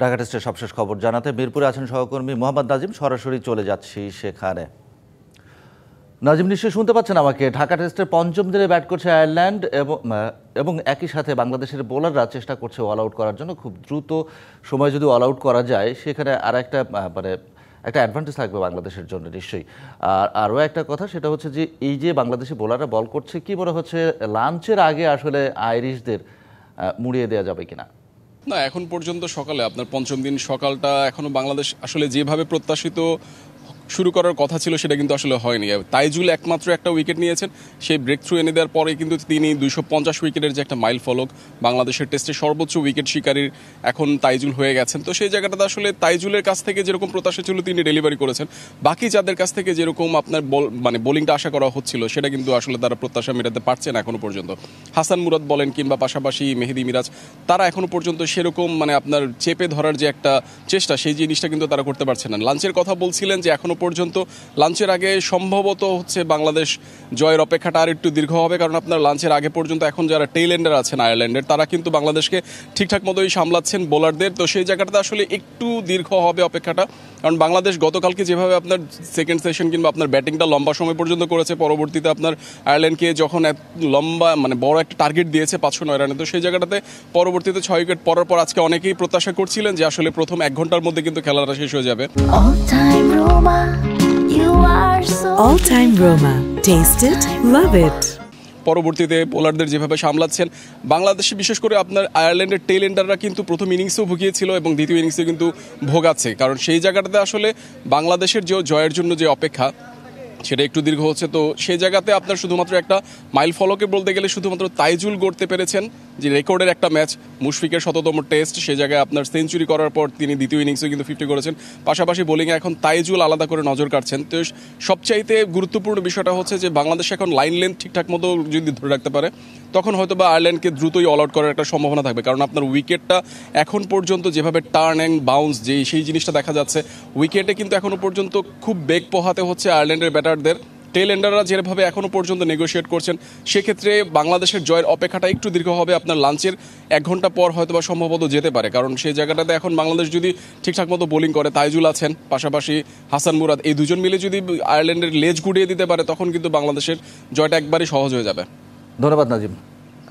ঢাকা টেস্টের সবশেষ খবর জানাতে মিরপুরে আছেন সহকর্মী মোহাম্মদ নাজিম। সরাসরি চলে যাচ্ছি সেখানে। নাজিম, নিশ্চয়ই শুনতে পাচ্ছেন আমাকে। ঢাকা টেস্টের পঞ্চম দিনে ব্যাট করছে আয়ারল্যান্ড এবং একই সাথে বাংলাদেশের বোলাররা চেষ্টা করছে অল আউট করার জন্য। খুব দ্রুত সময় যদি অল আউট করা যায় সেখানে আর একটা একটা অ্যাডভান্টেজ থাকবে বাংলাদেশের জন্য নিশ্চয়ই। আর আরও একটা কথা, সেটা হচ্ছে যে এই যে বাংলাদেশি বোলাররা বল করছে, কি মনে হচ্ছে লাঞ্চের আগে আসলে আইরিশদের মুড়িয়ে দেওয়া যাবে কিনা? না, এখন পর্যন্ত সকালে আপনার পঞ্চম দিন সকালটা এখনো বাংলাদেশ আসলে যেভাবে প্রত্যাশিত শুরু করার কথা ছিল সেটা কিন্তু আসলে হয়নি। তাইজুল একমাত্র একটা উইকেট নিয়েছেন, সেই ব্রেক থ্রু এনে দেওয়ার পরে কিন্তু তিনি 250 উইকেটের যে একটা মাইল ফলক, বাংলাদেশের টেস্টে সর্বোচ্চ উইকেট শিকারীর এখন তাইজুল হয়ে গেছেন। তো সেই জায়গাটাতে আসলে তাইজুলের কাছ থেকে যেরকম প্রত্যাশা ছিল তিনি ডেলিভারি করেছেন। বাকি যাদের কাছ থেকে যেরকম আপনার বোলিংটা আশা করা হচ্ছিল সেটা কিন্তু আসলে তারা প্রত্যাশা মেটাতে পারছেন এখনো পর্যন্ত। হাসান মুরাদ বলেন কিংবা পাশাপাশি মেহেদি মিরাজ, তারা এখনো পর্যন্ত সেরকম আপনার চেপে ধরার যে একটা চেষ্টা, সেই জিনিসটা কিন্তু তারা করতে পারছেন না। লাঞ্চের কথা বলছিলেন যে এখনো পর্যন্ত লাঞ্চের আগে সম্ভবত বাংলাদেশ জয়ের অপেক্ষাটা আর একটু দীর্ঘ হবে, কারণ আপনার লাঞ্চের আগে পর্যন্ত এখন যারা টেইল এন্ডার আছেন আয়ারল্যান্ডের, তারা কিন্তু বাংলাদেশকে ঠিকঠাক মতোই সামলাচ্ছেন বোলারদের। তো সেই জায়গাটাতে আসলে একটু দীর্ঘ হবে অপেক্ষাটা, কারণ বাংলাদেশ গতকালকে যেভাবে আপনার সেকেন্ড সেশন কিংবা আপনার ব্যাটিংটা লম্বা সময় পর্যন্ত করেছে, পরবর্তীতে আপনার আয়ারল্যান্ডকে যখন লম্বা বড় একটা টার্গেট দিয়েছে 509 রানে, তো সেই জায়গাটাতে পরবর্তীতে 6 উইকেট পরার পর আজকে অনেকেই প্রত্যাশা করছিলেন যে আসলে প্রথম 1 ঘন্টার মধ্যে কিন্তু খেলাটা শেষ হয়ে যাবে। All time Roma. Taste it, love it. পরবর্তীতে বোলারদের যেভাবে সামলাচ্ছেন বাংলাদেশে, বিশেষ করে আপনার আয়ারল্যান্ডের টেইল এন্ডাররা কিন্তু প্রথম ইনিংসেও ভুগিয়েছিল এবং দ্বিতীয় ইনিংসে কিন্তু ভোগাচ্ছে, কারণ সেই জায়গাটাতে আসলে বাংলাদেশের যে জয়ের জন্য যে অপেক্ষা সেটা একটু দীর্ঘ হচ্ছে। তো সেই জায়গাতে আপনার শুধুমাত্র একটা মাইল ফলকে বলতে গেলে শুধুমাত্র তাইজুল গড়তে পেরেছেন যে রেকর্ডের একটা ম্যাচ, মুশফিকের 100তম টেস্ট, সে জায়গায় আপনার সেঞ্চুরি করার পর তিনি দ্বিতীয় ইনিংসে কিন্তু 50 করেছেন। পাশাপাশি বোলিংয়ে এখন তাইজুল আলাদা করে নজর কাটছেন। তো সবচাইতে গুরুত্বপূর্ণ বিষয়টা হচ্ছে যে বাংলাদেশ এখন লাইন লেন্থ ঠিকঠাক মতো যদি ধরে রাখতে পারে, তখন হয়তো বা আয়ারল্যান্ডকে দ্রুতই অল আউট করার একটা সম্ভাবনা থাকবে, কারণ আপনার উইকেটটা এখন পর্যন্ত যেভাবে টার্ন অ্যান্ড বাউন্স সেই জিনিসটা দেখা যাচ্ছে, উইকেটে কিন্তু এখনো পর্যন্ত খুব বেগ পোহাতে হচ্ছে আয়ারল্যান্ডের ব্যাটারদের। টেল এন্ডাররা যেভাবে এখনো পর্যন্ত নেগোশিয়েট করছেন, সেক্ষেত্রে বাংলাদেশের জয়ের অপেক্ষাটা একটু দীর্ঘ হবে। আপনার লাঞ্চের 1 ঘন্টা পর হয়তো বা সম্ভবত যেতে পারে, কারণ সেই জায়গাটাতে এখন বাংলাদেশ যদি ঠিকঠাক মতো বোলিং করে, তাইজুল আছেন, পাশাপাশি হাসান মুরাদ, এই দুজন মিলে যদি আয়ারল্যান্ডের লেজ গুড়িয়ে দিতে পারে, তখন কিন্তু বাংলাদেশের জয়টা একবারই সহজ হয়ে যাবে। ধন্যবাদ নাজিম।